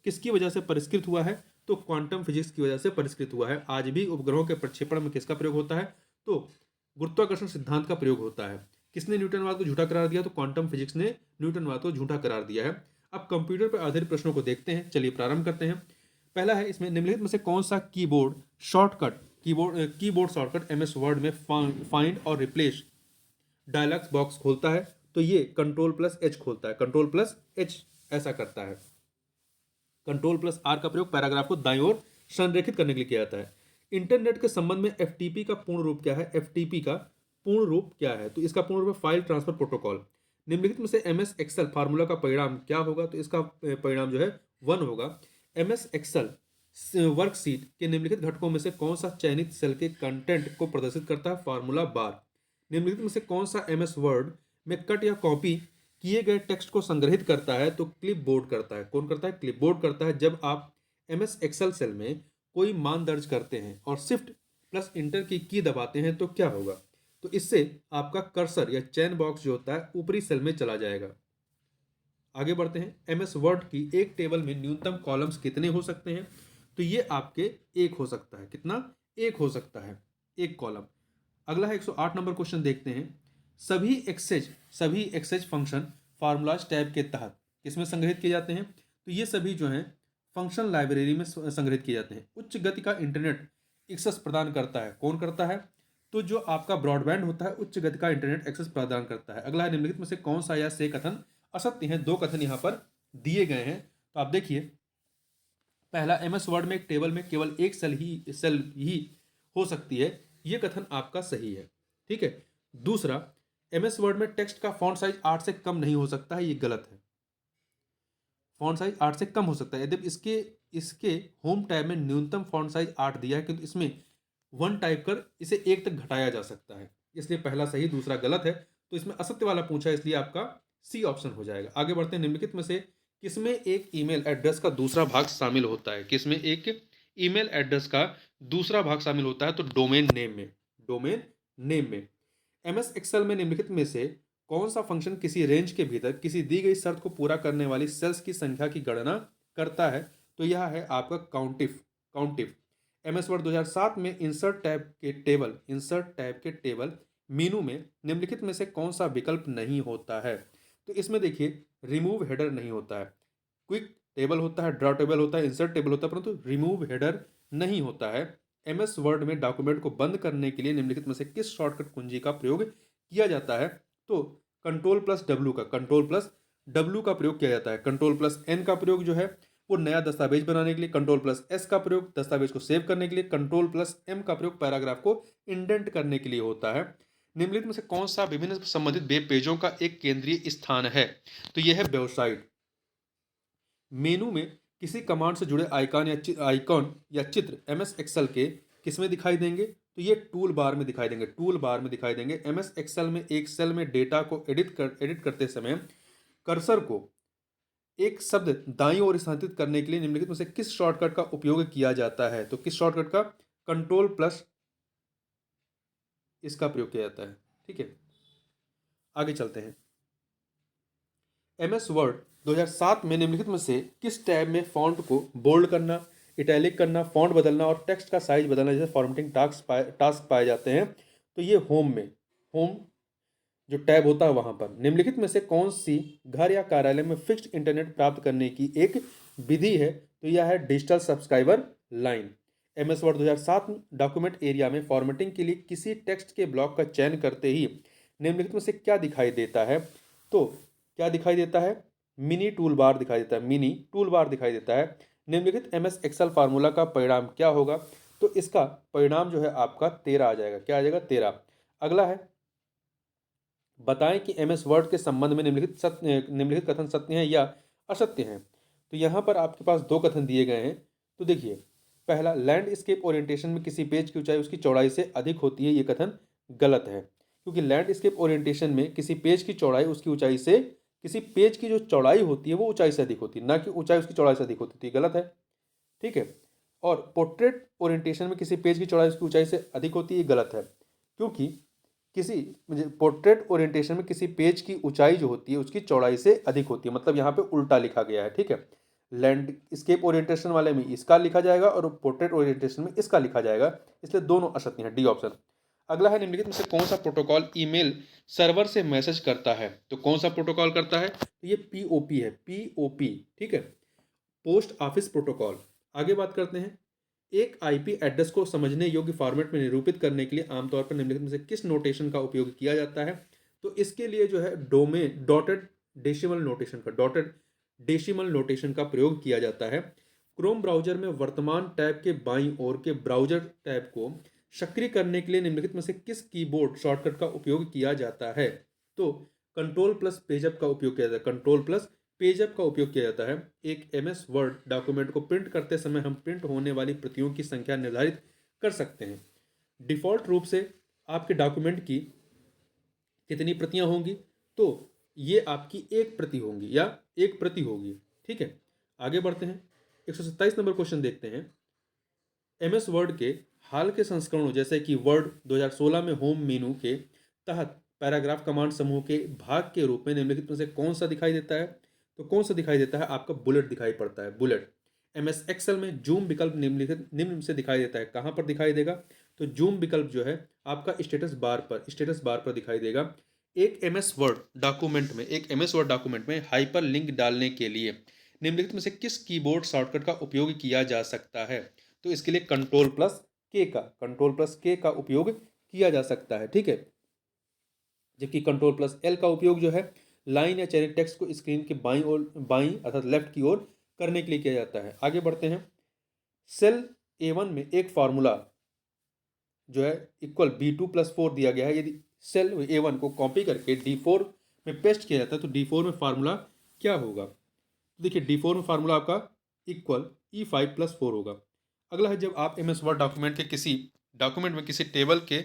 किसकी वजह से परिष्कृत हुआ है? तो क्वांटम फिजिक्स की वजह से परिष्कृत हुआ है। आज भी उपग्रहों के प्रक्षेपण में किसका प्रयोग होता है? तो गुरुत्वाकर्षण सिद्धांत का प्रयोग होता है। किसने न्यूटनवाद को झूठा करार दिया? तो क्वांटम फिजिक्स ने न्यूटनवाद को झूठा करार दिया है। अब कंप्यूटर पर आधारित प्रश्नों को देखते हैं। चलिए प्रारंभ करते हैं। पहला है, इसमें निम्नलिखित में से कौन सा कीबोर्ड शॉर्टकट एमएस वर्ड में फाइंड और रिप्लेस डायलॉग बॉक्स खोलता है? तो ये Ctrl+H खोलता है। Ctrl+H ऐसा करता है। Ctrl+R का प्रयोग पैराग्राफ को दाईं ओर संरेखित करने के लिए किया जाता है। इंटरनेट के संबंध में एफटीपी का पूर्ण रूप क्या है? एफटीपी का पूर्ण रूप क्या है? तो इसका पूर्ण रूप है फाइल ट्रांसफर प्रोटोकॉल। निम्नलिखित में से एमएस एक्सेल फार्मूला का परिणाम क्या होगा? तो इसका परिणाम जो है 1 होगा। एमएस एक्सेल वर्कशीट के निम्नलिखित घटकों में से कौन सा चयनित सेल के कंटेंट को प्रदर्शित करता है? फार्मूला बार। निम्नलिखित में से कौन सा एमएस वर्ड में कट या कॉपी किए गए टेक्स्ट को संग्रहित करता है? तो क्लिप बोर्ड करता है। कौन करता है? क्लिप बोर्ड करता है। जब आप एमएस एक्सेल सेल में कोई मान दर्ज करते हैं और शिफ्ट+इंटर की दबाते हैं तो क्या होगा? तो इससे आपका कर्सर या चेन बॉक्स जो होता है ऊपरी सेल में चला जाएगा। आगे बढ़ते हैं। एमएस वर्ड की एक टेबल में न्यूनतम कॉलम्स कितने हो सकते हैं? तो ये आपके एक हो सकता है। कितना? एक हो सकता है, एक कॉलम। अगला है 108 नंबर क्वेश्चन देखते हैं। सभी एक्सेज फंक्शन फार्मूलाज टैब के तहत किसमें संग्रहित किए जाते हैं? तो ये सभी जो हैं फंक्शन लाइब्रेरी में संग्रहित किए जाते हैं। उच्च गति का इंटरनेट एक्सेस प्रदान करता है। कौन करता है? तो जो आपका ब्रॉडबैंड होता है उच्च गति का इंटरनेट एक्सेस प्रदान करता है। अगला है, निम्नलिखित में से कौन सा या से कथन असत्य हैं? 2 कथन यहाँ पर दिए गए हैं। तो आप देखिए, पहला, एमएस वर्ड में एक टेबल में केवल एक सेल ही हो सकती है। ये कथन आपका सही है। ठीक है। दूसरा, एमएस वर्ड में टेक्स्ट का फॉन्ट साइज 8 से कम नहीं हो सकता है। ये गलत है। फॉन्ट साइज 8 से कम हो सकता है। यदि इसके होम टैब में न्यूनतम फॉन्ट साइज 8 दिया है, किंतु इसमें 1 टाइप कर इसे 1 तक घटाया जा सकता है। इसलिए पहला सही, दूसरा गलत है। तो इसमें असत्य वाला पूछा है, इसलिए आपका सी ऑप्शन हो जाएगा। आगे बढ़ते हैं। निम्नलिखित में से किसमें एक ईमेल एड्रेस का दूसरा भाग शामिल होता है? किसमें एक ईमेल एड्रेस का दूसरा भाग शामिल होता है? तो डोमेन नेम में। एमएस एक्सेल में निम्नलिखित में से कौन सा फंक्शन किसी रेंज के भीतर किसी दी गई शर्त को पूरा करने वाली सेल्स की संख्या की गणना करता है? तो यह है आपका काउंटिफ। एमएस वर्ड 2007 में इंसर्ट टैब के टेबल मेनू में निम्नलिखित में से कौन सा विकल्प नहीं होता है? तो इसमें देखिए, रिमूव हेडर नहीं होता है। क्विक टेबल होता है, ड्रॉ टेबल होता है, इंसर्ट टेबल होता है, परंतु रिमूव हेडर नहीं होता है। एमएस वर्ड में डॉक्यूमेंट को बंद करने के लिए निम्नलिखित में से किस शॉर्टकट कुंजी का प्रयोग किया जाता है? तो Ctrl+W का प्रयोग किया जाता है। Ctrl+N का प्रयोग जो है को नया दस्तावेज बनाने के लिए Ctrl+S का प्रयोग, दस्तावेज को सेव करने के लिए Ctrl+M का प्रयोग पैराग्राफ को इंडेंट करने के लिए होता है। निम्नलिखित में से कौन सा विभिन्न संबंधित वेब पेजों का एक केंद्रीय स्थान है? तो यह है वेबसाइट। मेनू में किसी कमांड से जुड़े आइकॉन या चित्र एमएस एक्सेल के किस में दिखाई देंगे? तो ये टूल बार में दिखाई देंगे। टूल बार में दिखाई देंगे। एमएस एक्सेल में एक सेल में डेटा को एडिट करते समय कर्सर को एक शब्द दाईं ओर स्थानांतरित करने के लिए निम्नलिखित में से किस शॉर्टकट का उपयोग किया जाता है? तो किस शॉर्टकट का? Ctrl+ इसका प्रयोग किया जाता है। ठीक है, आगे चलते हैं। एमएस वर्ड 2007 में निम्नलिखित में से किस टैब में फॉन्ट को बोल्ड करना, इटैलिक करना, फॉन्ट बदलना और टेक्स्ट का साइज बदलना जैसे फॉर्मेटिंग टास्क पाए जाते हैं? तो ये होम जो टैब होता है वहां पर। निम्नलिखित में से कौन सी घर या कार्यालय में फिक्स्ड इंटरनेट प्राप्त करने की एक विधि है? तो यह है digital subscriber line. MS word 2007 document area में फॉर्मेटिंग के लिए किसी टेक्स्ट के ब्लॉक का चयन करते ही निम्नलिखित में से क्या दिखाई देता है? तो क्या दिखाई देता है? मिनी टूल बार दिखाई देता है। मिनी टूल बार दिखाई देता है। निम्नलिखित एमएस एक्सेल फार्मूला का परिणाम क्या होगा? तो इसका परिणाम जो है आपका 13 आ जाएगा। क्या आ जाएगा? 13। अगला है, बताएं कि एमएस वर्ड के संबंध में निम्नलिखित कथन सत्य हैं या असत्य हैं। तो यहाँ पर आपके पास दो कथन दिए गए हैं। तो देखिए, पहला, लैंडस्केप ओरिएंटेशन में किसी पेज की ऊंचाई उसकी चौड़ाई से अधिक होती है। ये कथन गलत है, क्योंकि लैंडस्केप ओरिएंटेशन में किसी पेज की चौड़ाई उसकी ऊंचाई से, किसी पेज की जो चौड़ाई होती है वो ऊंचाई से अधिक होती है, ना कि ऊंचाई उसकी चौड़ाई से अधिक होती है। तो ये गलत है। ठीक है। और पोर्ट्रेट ओरिएंटेशन में किसी पेज की चौड़ाई उसकी ऊंचाई से अधिक होती है। ये गलत है, क्योंकि किसी पोर्ट्रेट ओरिएंटेशन में किसी पेज की ऊंचाई जो होती है उसकी चौड़ाई से अधिक होती है। मतलब यहाँ पे उल्टा लिखा गया है। ठीक है, लैंडस्केप ओरिएंटेशन वाले में इसका लिखा जाएगा और पोर्ट्रेट ओरिएंटेशन में इसका लिखा जाएगा, इसलिए दोनों असत्य हैं। D option. अगला है, निम्नलिखित में से कौन सा प्रोटोकॉल ईमेल सर्वर से मैसेज करता है? तो कौन सा प्रोटोकॉल करता है? तो ये पीओपी है। पीओपी। ठीक है, पोस्ट ऑफिस प्रोटोकॉल। आगे बात करते हैं। एक आईपी एड्रेस को समझने योग्य फॉर्मेट में निरूपित करने के लिए आमतौर पर निम्नलिखित में से किस नोटेशन का उपयोग किया जाता है? तो इसके लिए जो है डॉटेड डेसिमल नोटेशन का प्रयोग किया जाता है। क्रोम ब्राउजर में वर्तमान टैब के बाईं ओर के ब्राउजर टैब को सक्रिय करने के लिए निम्नलिखित में से किस कीबोर्ड शॉर्टकट का उपयोग किया जाता है? तो Ctrl+ पेजअप का उपयोग किया जाता है। Ctrl+ पेजअप का उपयोग किया जाता है। एक एमएस वर्ड डॉक्यूमेंट को प्रिंट करते समय हम प्रिंट होने वाली प्रतियों की संख्या निर्धारित कर सकते हैं। डिफ़ॉल्ट रूप से आपके डॉक्यूमेंट की कितनी प्रतियां होंगी? तो ये आपकी एक प्रति होंगी या एक प्रति होगी। ठीक है, आगे बढ़ते हैं। 127 नंबर क्वेश्चन देखते हैं। एमएस वर्ड के हाल के संस्करणों जैसे कि वर्ड 2016 में होम मेनू के तहत पैराग्राफ कमांड समूह के भाग के रूप में निम्नलिखित में से कौन सा दिखाई देता है? तो कौन सा दिखाई देता है? आपका बुलेट दिखाई पड़ता है। बुलेट। एमएस एक्सेल में जूम विकल्प निम्न से दिखाई देता है। कहाँ पर दिखाई देगा? तो जूम विकल्प जो है आपका स्टेटस बार पर दिखाई देगा। एक एमएस वर्ड डॉक्यूमेंट में हाइपर लिंक डालने के लिए निम्नलिखित में से किस कीबोर्ड शॉर्टकट का उपयोग किया जा सकता है? तो इसके लिए Ctrl+K का उपयोग किया जा सकता है। ठीक है, जबकि Ctrl+L का उपयोग जो है लाइन या चयनित टेक्स्ट को स्क्रीन के बाईं अर्थात लेफ्ट की ओर करने के लिए किया जाता है। आगे बढ़ते हैं। सेल A1 में एक फार्मूला जो है इक्वल B2+4 दिया गया है। यदि सेल A1 को कॉपी करके D4 में पेस्ट किया जाता है तो D4 में फार्मूला क्या होगा? देखिए, D4 में फार्मूला आपका इक्वल E5+4 होगा। अगला है, जब आप एमएस वर्ड डॉक्यूमेंट में किसी टेबल के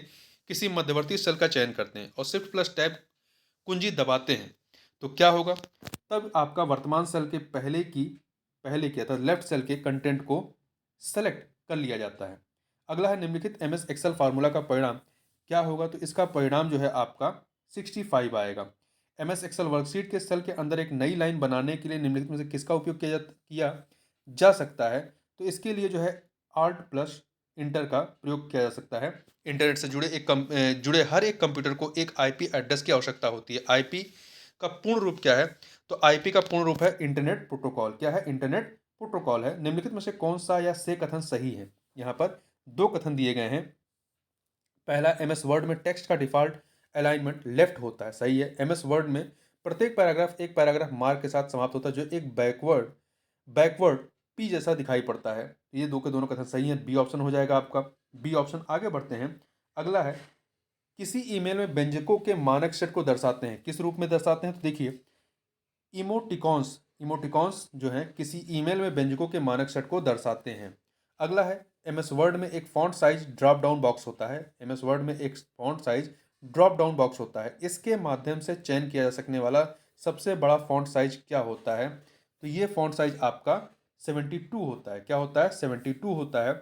किसी मध्यवर्ती सेल का चयन करते हैं और Shift+Tab कुंजी दबाते हैं तो क्या होगा? तब आपका वर्तमान सेल के पहले की अर्थात लेफ्ट सेल के कंटेंट को सेलेक्ट कर लिया जाता है। अगला है, निम्नलिखित एमएस एक्सेल फार्मूला का परिणाम क्या होगा? तो इसका परिणाम जो है आपका 65 आएगा। एमएस एक्सेल वर्कशीट के सेल के अंदर एक नई लाइन बनाने के लिए निम्नलिखित में से किसका उपयोग किया जा सकता है? तो इसके लिए जो है Alt+Enter का प्रयोग किया जा सकता है। इंटरनेट से जुड़े हर एक कंप्यूटर को एक आईपी एड्रेस की आवश्यकता होती है। आईपी का पूर्ण रूप क्या है? तो आईपी का पूर्ण रूप है इंटरनेट प्रोटोकॉल। क्या है? इंटरनेट प्रोटोकॉल है। निम्नलिखित में से कौन सा या से कथन सही है? यहाँ पर दो कथन दिए गए हैं। पहला, एमएस वर्ड में टेक्स्ट का डिफॉल्ट अलाइनमेंट लेफ्ट होता है। सही है। एमएस वर्ड में प्रत्येक पैराग्राफ एक पैराग्राफ मार्क के साथ समाप्त होता है जो एक बैकवर्ड पी जैसा दिखाई पड़ता है। ये दो के दोनों कथन सही हैं, बी ऑप्शन हो जाएगा आपका, बी ऑप्शन। आगे बढ़ते हैं, अगला है किसी ईमेल में व्यंजकों के मानक सेट को दर्शाते हैं, किस रूप में दर्शाते हैं? तो देखिए इमोटिकॉन्स, इमोटिकॉन्स जो हैं किसी ईमेल में व्यंजकों के मानक सेट को दर्शाते हैं। अगला है एमएस वर्ड में एक font size drop down box होता है, एमएस वर्ड में एक font size drop down box होता है, इसके माध्यम से चयन किया जा सकने वाला सबसे बड़ा फॉन्ट साइज क्या होता है? तो ये फॉन्ट साइज आपका 72 होता है। क्या होता है? 72 होता है।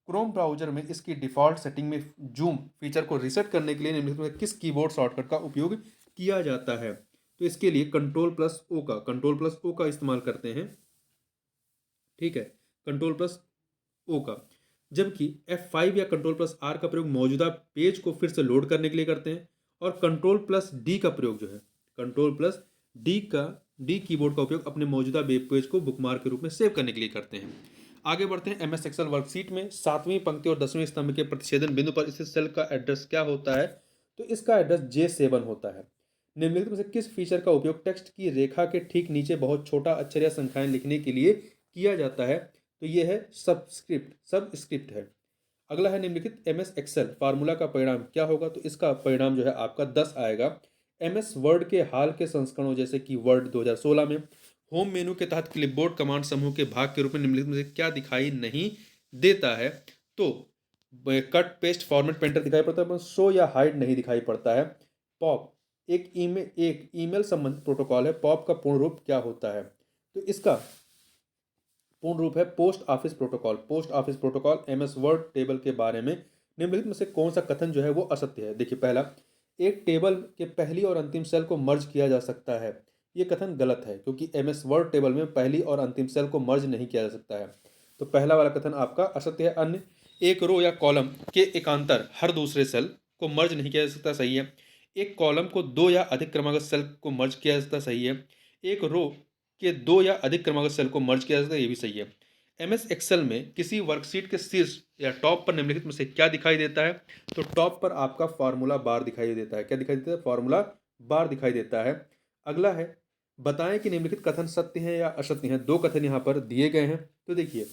क्रोम ब्राउजर में इसकी डिफ़ॉल्ट सेटिंग में जूम फीचर को रीसेट करने के लिए निम्नलिखित में किस कीबोर्ड शॉर्टकट का उपयोग किया जाता है? तो इसके लिए कंट्रोल प्लस ओ का इस्तेमाल करते हैं, ठीक है, कंट्रोल प्लस ओ का। जबकि F5 या कंट्रोल प्लस आर का प्रयोग मौजूदा पेज को फिर से लोड करने के लिए करते हैं, और कंट्रोल प्लस डी का प्रयोग जो है, कंट्रोल प्लस डी कीबोर्ड का उपयोग अपने मौजूदा वेब पेज को बुकमार्क के रूप में सेव करने के लिए करते हैं। आगे बढ़ते हैं, एमएस एक्सेल वर्कशीट में 7वीं पंक्ति और 10वें स्तंभ के प्रतिच्छेदन बिंदु पर स्थित सेल का एड्रेस क्या होता है? तो इसका एड्रेस J7 होता है। निम्नलिखित में से किस फीचर का उपयोग टेक्स्ट की रेखा के ठीक नीचे बहुत छोटा अक्षर या संख्याएं लिखने के लिए किया जाता है? तो ये है सबस्क्रिप्ट है। अगला है निम्नलिखित एमएस एक्सेल फार्मूला का परिणाम क्या होगा? तो इसका परिणाम जो है आपका 10 आएगा। एमएस वर्ड के हाल के संस्करणों जैसे कि वर्ड 2016 में होम मेनू के तहत क्लिपबोर्ड कमांड समूह के भाग के रूप में निम्नलिखित में से क्या दिखाई नहीं देता है? तो कट पेस्ट फॉर्मेट पेंटर दिखाई पड़ता है, शो या हाइड नहीं दिखाई पड़ता है। पॉप एक ईमेल संबंधित प्रोटोकॉल है, पॉप का पूर्ण रूप क्या होता है? तो इसका पूर्ण रूप है post office protocol. Post office protocol MS word table के बारे में निम्नलिखित में से कौन सा कथन जो है वो असत्य है? देखिए पहला, एक टेबल के पहली और अंतिम सेल को मर्ज किया जा सकता है, ये कथन गलत है क्योंकि एमएस वर्ड टेबल में पहली और अंतिम सेल को मर्ज नहीं किया जा सकता है, तो पहला वाला कथन आपका असत्य है। अन्य, एक रो या कॉलम के एकांतर हर दूसरे सेल को मर्ज नहीं किया जा सकता, सही है। एक कॉलम को दो या अधिक क्रमागत सेल को मर्ज किया जा सकता, सही है। एक रो के दो या अधिक क्रमागत सेल को मर्ज किया जा सकता है, ये भी सही है। एमएस एक्सेल में किसी वर्कशीट के शीर्ष या टॉप पर निम्नलिखित में से क्या दिखाई देता है? तो टॉप पर आपका फार्मूला बार दिखाई देता है। क्या दिखाई देता है? फार्मूला बार दिखाई देता है। अगला है, बताएं कि निम्नलिखित कथन सत्य हैं या असत्य हैं। दो कथन यहाँ पर दिए गए हैं। तो देखिए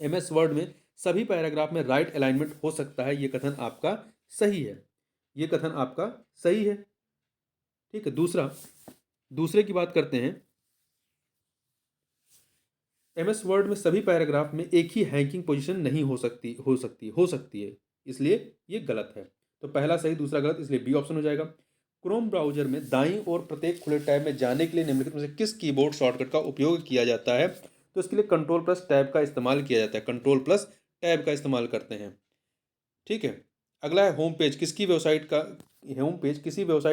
एमएस वर्ड में सभी पैराग्राफ में राइट अलाइनमेंट हो सकता है, ये कथन आपका सही है, ये कथन आपका सही है, ठीक है। दूसरे की बात करते हैं, एमएस वर्ड में सभी पैराग्राफ में एक ही हैंगिंग पोजीशन नहीं हो सकती है, इसलिए ये गलत है। तो पहला सही दूसरा गलत, इसलिए बी ऑप्शन हो जाएगा। क्रोम ब्राउजर में दाईं ओर प्रत्येक खुले टैब में जाने के लिए निम्नलिखित में से किस कीबोर्ड शॉर्टकट का उपयोग किया जाता है? तो इसके लिए कंट्रोल प्लस टैब का इस्तेमाल किया जाता है, कंट्रोल प्लस टैब का इस्तेमाल करते हैं, ठीक है। अगला है होम पेज, किसी वेबसाइट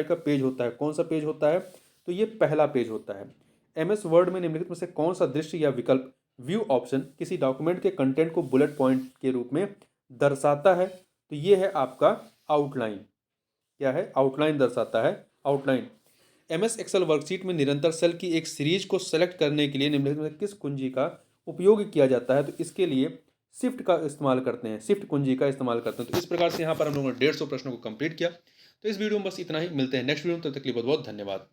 का पेज होता है, कौन सा पेज होता है? तो ये पहला पेज होता है। एमएस वर्ड में निम्नलिखित में से कौन सा दृश्य या विकल्प व्यू ऑप्शन किसी डॉक्यूमेंट के कंटेंट को बुलेट पॉइंट के रूप में दर्शाता है? तो ये है आपका आउटलाइन। क्या है? आउटलाइन दर्शाता है, आउटलाइन। एमएस एक्सेल वर्कशीट में निरंतर सेल की एक सीरीज को सेलेक्ट करने के लिए निम्नलिखित में किस कुंजी का उपयोग किया जाता है? तो इसके लिए शिफ्ट का इस्तेमाल करते हैं, शिफ्ट कुंजी का इस्तेमाल करते हैं। तो इस प्रकार से यहाँ पर हम लोगों ने 150 प्रश्नों को कंप्लीट किया। तो इस वीडियो में बस इतना ही, मिलते हैं नेक्स्ट वीडियो में, तब तक के लिए बहुत बहुत धन्यवाद।